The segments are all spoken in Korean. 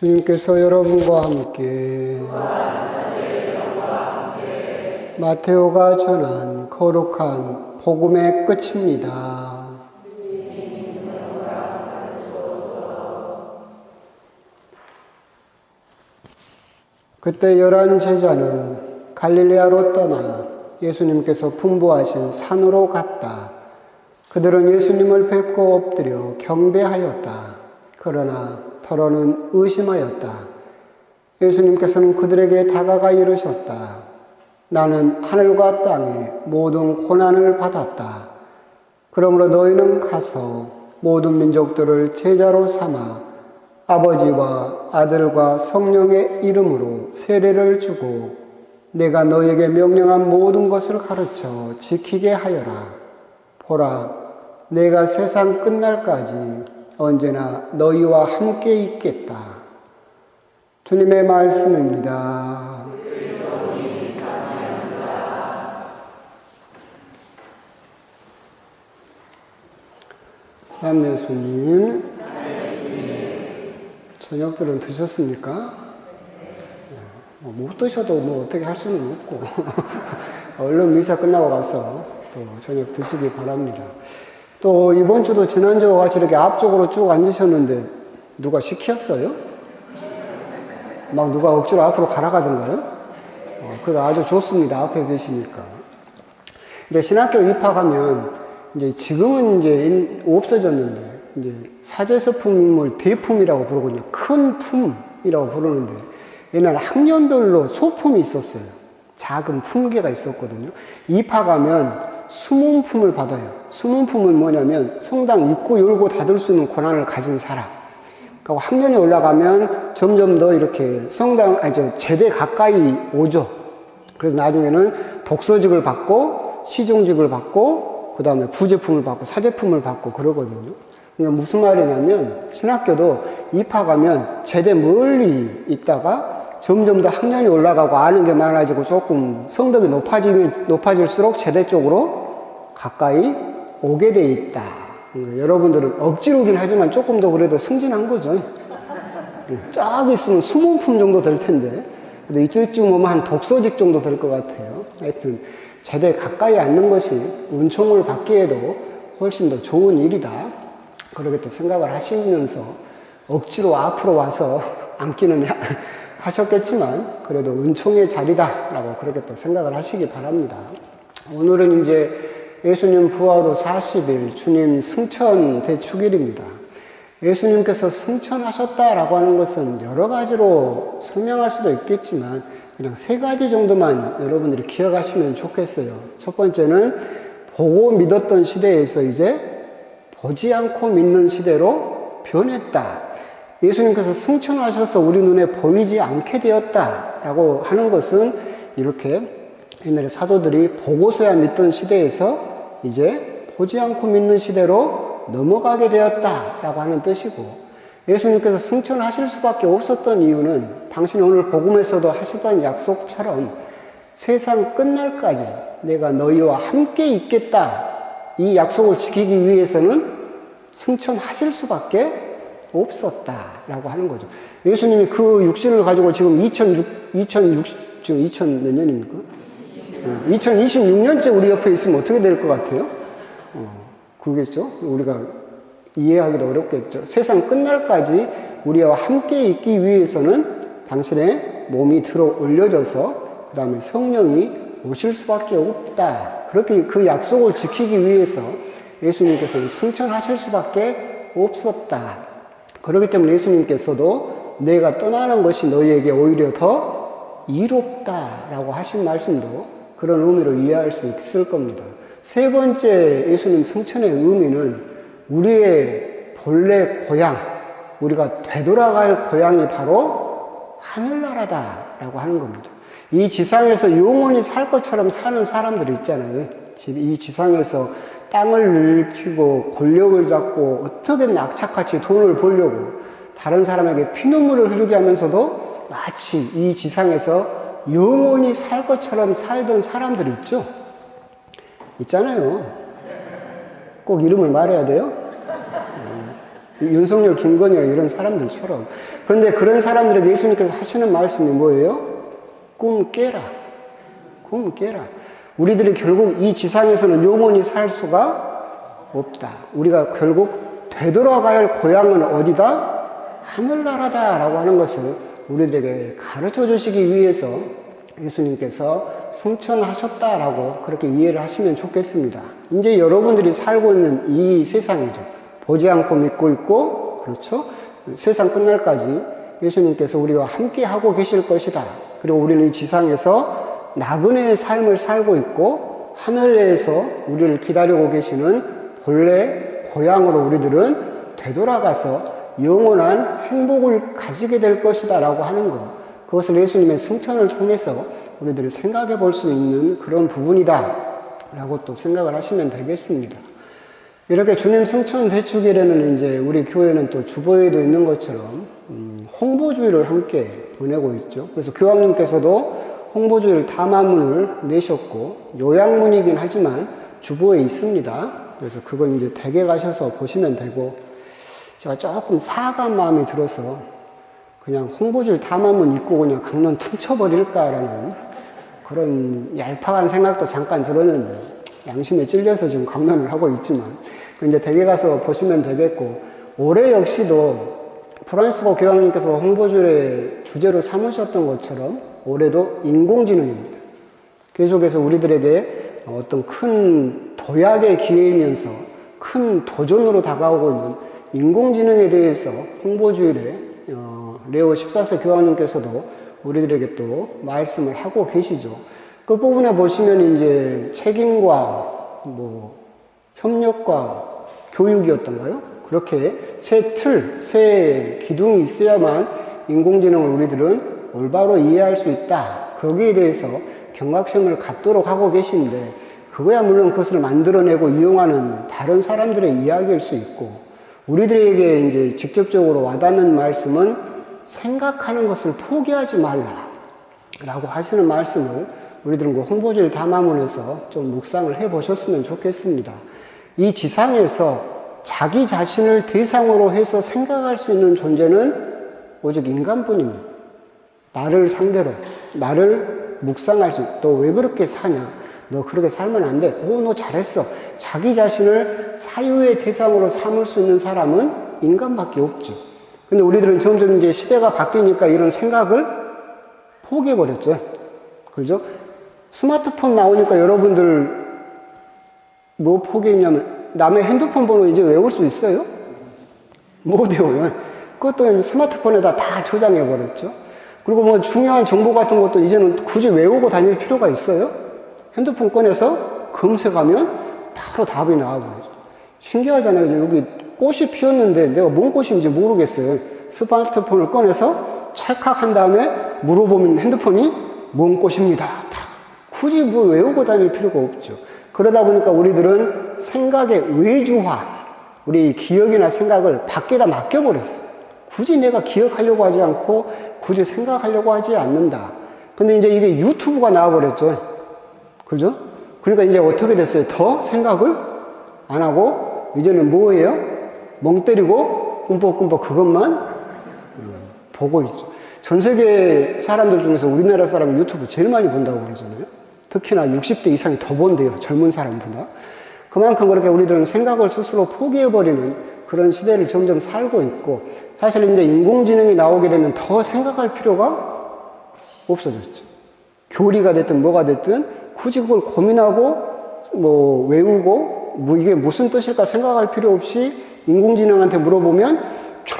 주님께서 여러분과 함께 마테오가 전한 거룩한 복음의 끝입니다. 그때 11 제자는 갈릴레아로 떠나 예수님께서 분부하신 산으로 갔다. 그들은 예수님을 뵙고 엎드려 경배하였다. 그러나 더러는 의심하였다. 예수님께서는 그들에게 다가가 이르셨다. 나는 하늘과 땅의 모든 고난을 받았다. 그러므로 너희는 가서 모든 민족들을 제자로 삼아 아버지와 아들과 성령의 이름으로 세례를 주고 내가 너희에게 명령한 모든 것을 가르쳐 지키게 하여라. 보라, 내가 세상 끝날까지 언제나 너희와 함께 있겠다. 주님의 말씀입니다. 남예수님, 저녁들은 드셨습니까? 못 드셔도 뭐 어떻게 할 수는 없고 얼른 미사 끝나고 가서 또 저녁 드시기 바랍니다. 또 이번 주도 지난주와 같이 이렇게 앞쪽으로 쭉 앉으셨는데 누가 시켰어요? 막 누가 억지로 앞으로 가라가던가요? 그래도 아주 좋습니다. 앞에 계시니까. 이제 신학교 입학하면 이제 지금은 이제 없어졌는데 이제 사제서품을 대품이라고 부르거든요. 큰 품이라고 부르는데 옛날 학년별로 소품이 있었어요. 작은 품계가 있었거든요. 입학하면 수문품을 받아요. 수문품은 뭐냐면 성당 입구 열고 닫을 수 있는 권한을 가진 사람. 그리고 학년이 올라가면 점점 더 이렇게 제대 가까이 오죠. 그래서 나중에는 독서직을 받고 시중직을 받고 그 다음에 부제품을 받고 사제품을 받고 그러거든요. 그러니까 무슨 말이냐면 신학교도 입학하면 제대 멀리 있다가 점점 더 학년이 올라가고 아는 게 많아지고 조금 성덕이 높아질수록 제대 쪽으로 가까이 오게 돼 있다. 그러니까 여러분들은 억지로긴 하지만 조금 더 그래도 승진한 거죠. 쫙 있으면 수문품 정도 될 텐데 그래도 이쯤 오면 한 독서직 정도 될 것 같아요. 하여튼 제대 가까이 앉는 것이 은총을 받기에도 훨씬 더 좋은 일이다. 그렇게 또 생각을 하시면서 억지로 앞으로 와서 앉기는 하셨겠지만 그래도 은총의 자리다라고 그렇게 또 생각을 하시기 바랍니다. 오늘은 이제 예수님 부활 후 40일 주님 승천 대축일입니다. 예수님께서 승천하셨다라고 하는 것은 여러 가지로 설명할 수도 있겠지만 그냥 3가지 정도만 여러분들이 기억하시면 좋겠어요. 첫 번째는 보고 믿었던 시대에서 이제 보지 않고 믿는 시대로 변했다. 예수님께서 승천하셔서 우리 눈에 보이지 않게 되었다라고 하는 것은 이렇게 옛날에 사도들이 보고서야 믿던 시대에서 이제 보지 않고 믿는 시대로 넘어가게 되었다라고 하는 뜻이고, 예수님께서 승천하실 수밖에 없었던 이유는 당신이 오늘 복음에서도 하시던 약속처럼 세상 끝날까지 내가 너희와 함께 있겠다, 이 약속을 지키기 위해서는 승천하실 수밖에 없었다라고 하는 거죠. 예수님이 그 육신을 가지고 지금 2000 몇 년입니까? 2026년째 우리 옆에 있으면 어떻게 될 것 같아요? 그러겠죠? 우리가 이해하기도 어렵겠죠. 세상 끝날까지 우리와 함께 있기 위해서는 당신의 몸이 들어 올려져서 그 다음에 성령이 오실 수밖에 없다. 그렇게 그 약속을 지키기 위해서 예수님께서는 승천하실 수밖에 없었다. 그렇기 때문에 예수님께서도 내가 떠나는 것이 너희에게 오히려 더 이롭다라고 하신 말씀도 그런 의미로 이해할 수 있을 겁니다. 3번째 예수님 승천의 의미는 우리의 본래 고향, 우리가 되돌아갈 고향이 바로 하늘나라다라고 하는 겁니다. 이 지상에서 영원히 살 것처럼 사는 사람들이 있잖아요. 이 지상에서 땅을 넓히고 권력을 잡고 어떻게든 악착같이 돈을 벌려고 다른 사람에게 피눈물을 흘리게 하면서도 마치 이 지상에서 영원히 살 것처럼 살던 사람들이 있죠. 있잖아요. 꼭 이름을 말해야 돼요? 윤석열, 김건희 이런 사람들처럼. 그런데 그런 사람들에게 예수님께서 하시는 말씀이 뭐예요? 꿈 깨라. 꿈 깨라. 우리들이 결국 이 지상에서는 영원히 살 수가 없다. 우리가 결국 되돌아가야 할 고향은 어디다? 하늘나라다라고 하는 것을 우리들에게 가르쳐 주시기 위해서 예수님께서 승천하셨다라고 그렇게 이해를 하시면 좋겠습니다. 이제 여러분들이 살고 있는 이 세상이죠. 보지 않고 믿고 있고, 그렇죠? 세상 끝날까지 예수님께서 우리와 함께 하고 계실 것이다. 그리고 우리는 이 지상에서 나그네의 삶을 살고 있고, 하늘에서 우리를 기다리고 계시는 본래 고향으로 우리들은 되돌아가서 영원한 행복을 가지게 될 것이다 라고 하는 것, 그것을 예수님의 승천을 통해서 우리들이 생각해 볼 수 있는 그런 부분이다 라고 또 생각을 하시면 되겠습니다. 이렇게 주님 승천 대축일에는 이제 우리 교회는 또 주보에도 있는 것처럼 홍보주의를 함께 보내고 있죠. 그래서 교황님께서도 홍보주의를 담화문을 내셨고, 요약문이긴 하지만 주보에 있습니다. 그래서 그걸 이제 댁에 가셔서 보시면 되고, 제가 조금 사악한 마음이 들어서 그냥 홍보줄 담화문 읽고 그냥 강론 퉁쳐버릴까라는 그런 얄팍한 생각도 잠깐 들었는데, 양심에 찔려서 지금 강론을 하고 있지만, 이제 댁에 가서 보시면 되겠고, 올해 역시도 프란시스코 교황님께서 홍보줄의 주제로 삼으셨던 것처럼 올해도 인공지능입니다. 계속해서 우리들에게 어떤 큰 도약의 기회이면서 큰 도전으로 다가오고 있는 인공지능에 대해서 홍보주일에 레오 14세 교황님께서도 우리들에게 또 말씀을 하고 계시죠. 그 부분에 보시면 이제 책임과 협력과 교육이었던가요? 그렇게 새 기둥이 있어야만 인공지능을 우리들은 올바로 이해할 수 있다. 거기에 대해서 경각심을 갖도록 하고 계신데, 그거야 물론 그것을 만들어내고 이용하는 다른 사람들의 이야기일 수 있고, 우리들에게 이제 직접적으로 와닿는 말씀은 생각하는 것을 포기하지 말라 라고 하시는 말씀을 우리들은 그 홍보주일 담화문에서 좀 묵상을 해 보셨으면 좋겠습니다. 이 지상에서 자기 자신을 대상으로 해서 생각할 수 있는 존재는 오직 인간뿐입니다. 나를 상대로, 나를 묵상할 수, 너 왜 그렇게 사냐? 너 그렇게 살면 안 돼. 너 잘했어. 자기 자신을 사유의 대상으로 삼을 수 있는 사람은 인간밖에 없죠. 근데 우리들은 점점 이제 시대가 바뀌니까 이런 생각을 포기해버렸죠. 그죠? 스마트폰 나오니까 여러분들 뭐 포기했냐면, 남의 핸드폰 번호 이제 외울 수 있어요? 못 외워요. 그것도 스마트폰에다 다 저장해버렸죠. 그리고 뭐 중요한 정보 같은 것도 이제는 굳이 외우고 다닐 필요가 있어요? 핸드폰 꺼내서 검색하면 바로 답이 나와버리죠. 신기하잖아요. 여기 꽃이 피었는데 내가 뭔 꽃인지 모르겠어요. 스마트폰을 꺼내서 찰칵한 다음에 물어보면 핸드폰이 뭔 꽃입니다. 다 굳이 뭐 외우고 다닐 필요가 없죠. 그러다 보니까 우리들은 생각의 외주화, 우리 기억이나 생각을 밖에다 맡겨버렸어요. 굳이 내가 기억하려고 하지 않고 굳이 생각하려고 하지 않는다. 근데 이제 이게 유튜브가 나와버렸죠. 그죠? 그러니까 이제 어떻게 됐어요? 더 생각을 안 하고 이제는 뭐예요? 멍 때리고 꿈뻑꿈뻑 그것만 보고 있죠. 전 세계 사람들 중에서 우리나라 사람이 유튜브 제일 많이 본다고 그러잖아요. 특히나 60대 이상이 더 본대요. 젊은 사람보다. 그만큼 그렇게 우리들은 생각을 스스로 포기해버리는 그런 시대를 점점 살고 있고, 사실 이제 인공지능이 나오게 되면 더 생각할 필요가 없어졌죠. 교리가 됐든 뭐가 됐든 굳이 그걸 고민하고 외우고 이게 무슨 뜻일까 생각할 필요 없이 인공지능한테 물어보면 쫙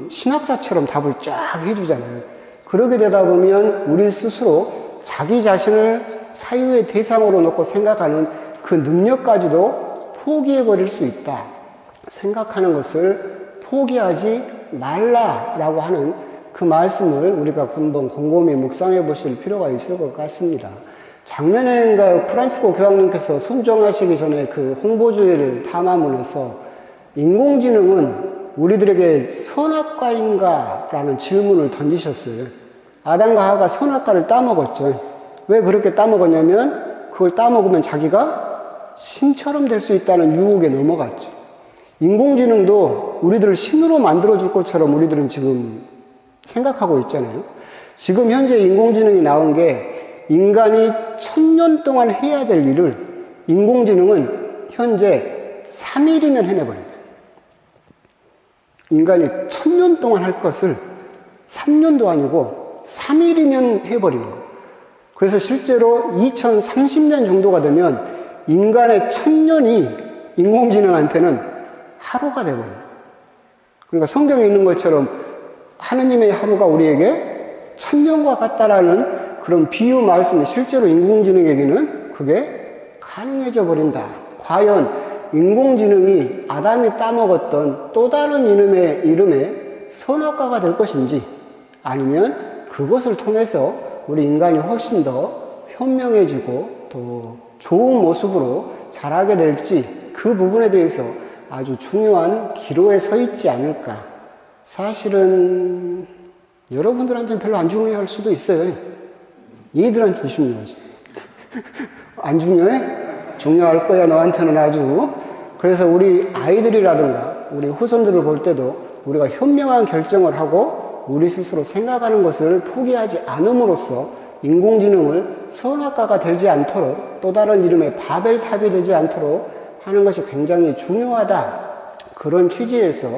신학자처럼 답을 쫙 해주잖아요. 그러게 되다 보면 우리 스스로 자기 자신을 사유의 대상으로 놓고 생각하는 그 능력까지도 포기해버릴 수 있다. 생각하는 것을 포기하지 말라라고 하는 그 말씀을 우리가 한번 곰곰이 묵상해 보실 필요가 있을 것 같습니다. 작년에인가 프란시스코 교황님께서 선정하시기 전에 그 홍보주의를 담화문에서 인공지능은 우리들에게 선악과인가? 라는 질문을 던지셨어요. 아담과 하와가 선악과를 따먹었죠. 왜 그렇게 따먹었냐면 그걸 따먹으면 자기가 신처럼 될 수 있다는 유혹에 넘어갔죠. 인공지능도 우리들을 신으로 만들어줄 것처럼 우리들은 지금 생각하고 있잖아요. 지금 현재 인공지능이 나온 게 인간이 1000년 동안 해야 될 일을 인공지능은 현재 3일이면 해내버립니다. 인간이 1000년 동안 할 것을 3년도 아니고 3일이면 해버리는 거예요. 그래서 실제로 2030년 정도가 되면 인간의 1000년이 인공지능한테는 하루가 되버려요. 그러니까 성경에 있는 것처럼 하느님의 하루가 우리에게 1000년과 같다라는 그런 비유 말씀이 실제로 인공지능에게는 그게 가능해져 버린다. 과연 인공지능이 아담이 따먹었던 또 다른 이름의 선악과가 될 것인지, 아니면 그것을 통해서 우리 인간이 훨씬 더 현명해지고 더 좋은 모습으로 자라게 될지, 그 부분에 대해서 아주 중요한 기로에 서 있지 않을까. 사실은 여러분들한테는 별로 안 중요할 수도 있어요. 얘들한테 중요하지. 안 중요해? 중요할 거야, 너한테는 아주. 그래서 우리 아이들이라든가 우리 후손들을 볼 때도 우리가 현명한 결정을 하고 우리 스스로 생각하는 것을 포기하지 않음으로써 인공지능을 선악과가 되지 않도록, 또 다른 이름의 바벨탑이 되지 않도록 하는 것이 굉장히 중요하다. 그런 취지에서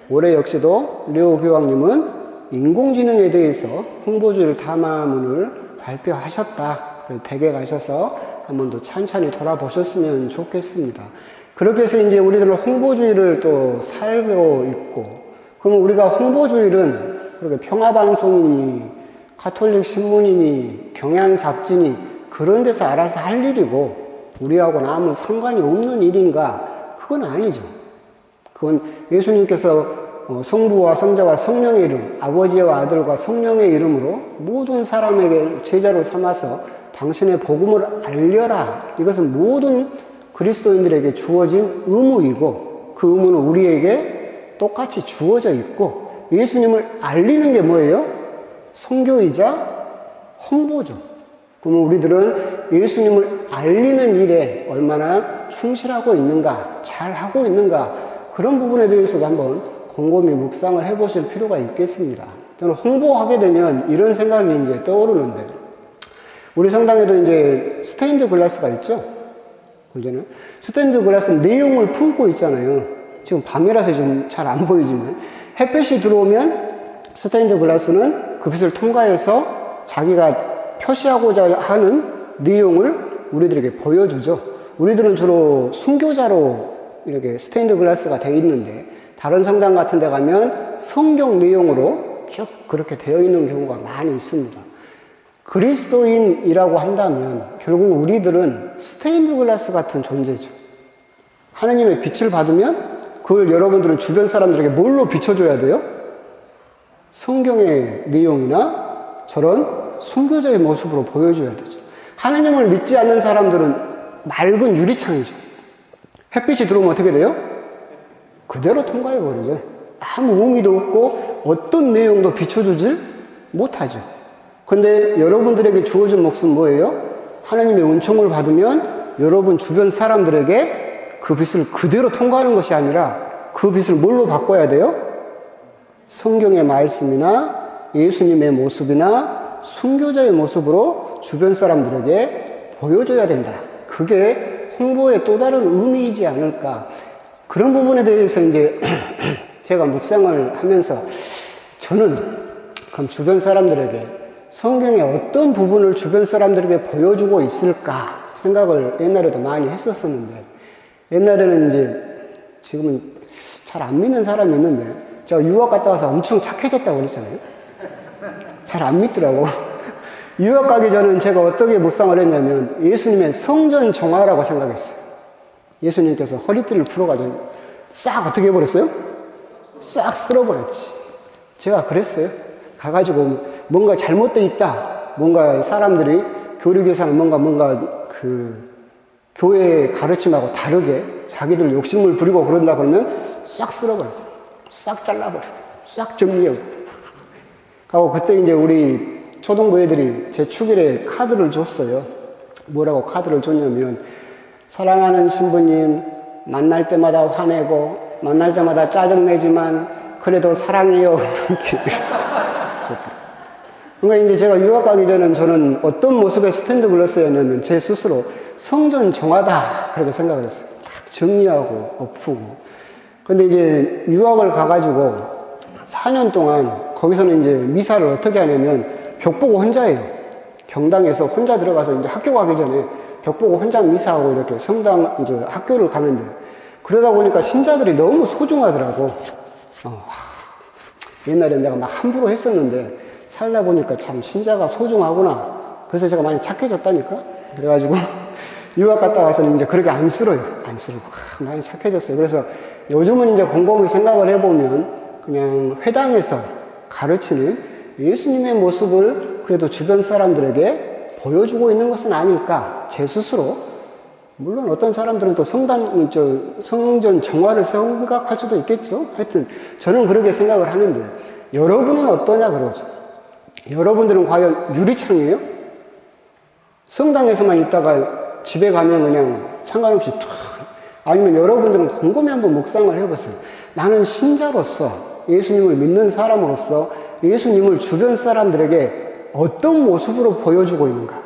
올해 역시도 레오 교황님은 인공지능에 대해서 홍보주일 담화문을 발표하셨다. 그래서 댁에 가셔서 한 번 더 찬찬히 돌아보셨으면 좋겠습니다. 그렇게 해서 이제 우리들은 홍보주의를 또 살고 있고, 그러면 우리가 홍보주의는 그렇게 평화방송이니 가톨릭 신문이니 경향 잡지니 그런 데서 알아서 할 일이고 우리하고는 아무 상관이 없는 일인가? 그건 아니죠. 그건 예수님께서 성부와 성자와 성령의 이름, 아버지와 아들과 성령의 이름으로 모든 사람에게 제자로 삼아서 당신의 복음을 알려라. 이것은 모든 그리스도인들에게 주어진 의무이고, 그 의무는 우리에게 똑같이 주어져 있고, 예수님을 알리는 게 뭐예요? 선교이자 홍보죠. 그러면 우리들은 예수님을 알리는 일에 얼마나 충실하고 있는가, 잘하고 있는가, 그런 부분에 대해서도 한번 곰곰이 묵상을 해보실 필요가 있겠습니다. 저는 홍보하게 되면 이런 생각이 이제 떠오르는데, 우리 성당에도 이제 스테인드 글라스가 있죠? 그전에 스테인드 글라스는 내용을 품고 있잖아요. 지금 밤이라서 좀 잘 안 보이지만, 햇빛이 들어오면 스테인드 글라스는 그 빛을 통과해서 자기가 표시하고자 하는 내용을 우리들에게 보여주죠. 우리들은 주로 순교자로 이렇게 스테인드 글라스가 되어 있는데, 다른 성당 같은 데 가면 성경 내용으로 쭉 그렇게 되어 있는 경우가 많이 있습니다. 그리스도인이라고 한다면 결국 우리들은 스테인드 글라스 같은 존재죠. 하나님의 빛을 받으면 그걸 여러분들은 주변 사람들에게 뭘로 비춰줘야 돼요? 성경의 내용이나 저런 순교자의 모습으로 보여줘야 되죠. 하나님을 믿지 않는 사람들은 맑은 유리창이죠. 햇빛이 들어오면 어떻게 돼요? 그대로 통과해버리죠. 아무 의미도 없고 어떤 내용도 비춰주질 못하죠. 근데 여러분들에게 주어진 몫은 뭐예요? 하나님의 은총을 받으면 여러분 주변 사람들에게 그 빛을 그대로 통과하는 것이 아니라 그 빛을 뭘로 바꿔야 돼요? 성경의 말씀이나 예수님의 모습이나 순교자의 모습으로 주변 사람들에게 보여줘야 된다. 그게 홍보의 또 다른 의미이지 않을까. 그런 부분에 대해서 이제 제가 묵상을 하면서 저는 그럼 주변 사람들에게 성경의 어떤 부분을 주변 사람들에게 보여주고 있을까 생각을 옛날에도 많이 했었었는데, 옛날에는 이제 지금은 잘 안 믿는 사람이 있는데, 제가 유학 갔다 와서 엄청 착해졌다고 그랬잖아요. 잘 안 믿더라고. 유학 가기 전엔 제가 어떻게 묵상을 했냐면 예수님의 성전 정화라고 생각했어요. 예수님께서 허리띠를 풀어가지고 싹 어떻게 해버렸어요? 싹 쓸어버렸지. 제가 그랬어요. 가가지고 뭔가 잘못되어 있다. 뭔가 사람들이 교리교사는 뭔가 그 교회의 가르침하고 다르게 자기들 욕심을 부리고 그런다 그러면 싹 쓸어버렸어. 싹 잘라버리고 싹 정리하고. 하고 그때 이제 우리 초등부 애들이 제 축일에 카드를 줬어요. 뭐라고 카드를 줬냐면, 사랑하는 신부님, 만날 때마다 화내고 만날 때마다 짜증내지만 그래도 사랑해요. 그러니까 이제 제가 유학 가기 전엔 저는 어떤 모습의 스탠드 글라스였냐면 제 스스로 성전 정화다 그렇게 생각을 했어요. 딱 정리하고 엎고. 근데 이제 유학을 가가지고 4년 동안 거기서는 이제 미사를 어떻게 하냐면 벽 보고 혼자예요. 경당에서 혼자 들어가서 이제 학교 가기 전에 벽 보고 혼자 미사하고 이렇게 성당 이제 학교를 가는데 그러다 보니까 신자들이 너무 소중하더라고. 옛날에 내가 막 함부로 했었는데 살다 보니까 참 신자가 소중하구나. 그래서 제가 많이 착해졌다니까. 그래가지고 유학 갔다 와서는 이제 그렇게 안쓰러요. 많이 착해졌어요. 그래서 요즘은 이제 곰곰이 생각을 해보면 그냥 회당에서 가르치는 예수님의 모습을 그래도 주변 사람들에게 보여주고 있는 것은 아닐까. 제 스스로. 물론 어떤 사람들은 또 성전 정화를 생각할 수도 있겠죠. 하여튼 저는 그렇게 생각을 하는데 여러분은 어떠냐 그러죠. 여러분들은 과연 유리창이에요? 성당에서만 있다가 집에 가면 그냥 상관없이 툭. 아니면 여러분들은 곰곰이 한번 묵상을 해보세요. 나는 신자로서 예수님을 믿는 사람으로서 예수님을 주변 사람들에게 어떤 모습으로 보여주고 있는가?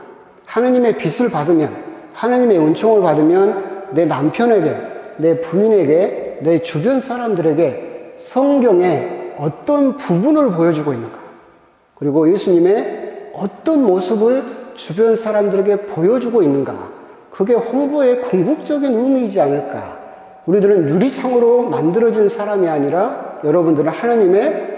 하느님의 빛을 받으면, 하느님의 은총을 받으면 내 남편에게, 내 부인에게, 내 주변 사람들에게 성경의 어떤 부분을 보여주고 있는가? 그리고 예수님의 어떤 모습을 주변 사람들에게 보여주고 있는가? 그게 홍보의 궁극적인 의미이지 않을까? 우리들은 유리창으로 만들어진 사람이 아니라 여러분들은 하나님의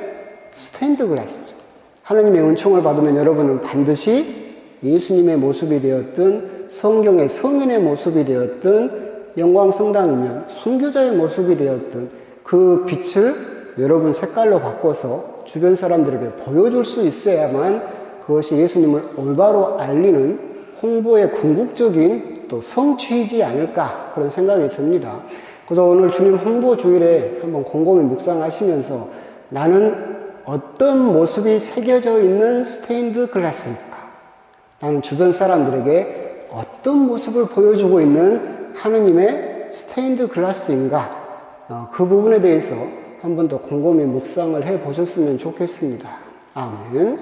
스테인드 글라스죠. 하나님의 은총을 받으면 여러분은 반드시 예수님의 모습이 되었든 성경의 성인의 모습이 되었든 영광성당이면 순교자의 모습이 되었든 그 빛을 여러분 색깔로 바꿔서 주변 사람들에게 보여줄 수 있어야만 그것이 예수님을 올바로 알리는 홍보의 궁극적인 또 성취이지 않을까 그런 생각이 듭니다. 그래서 오늘 주님 홍보 주일에 한번 곰곰이 묵상하시면서 나는 어떤 모습이 새겨져 있는 스테인드 글라스입니까? 나는 주변 사람들에게 어떤 모습을 보여주고 있는 하느님의 스테인드 글라스인가? 그 부분에 대해서 한 번 더 곰곰이 묵상을 해 보셨으면 좋겠습니다. 아멘.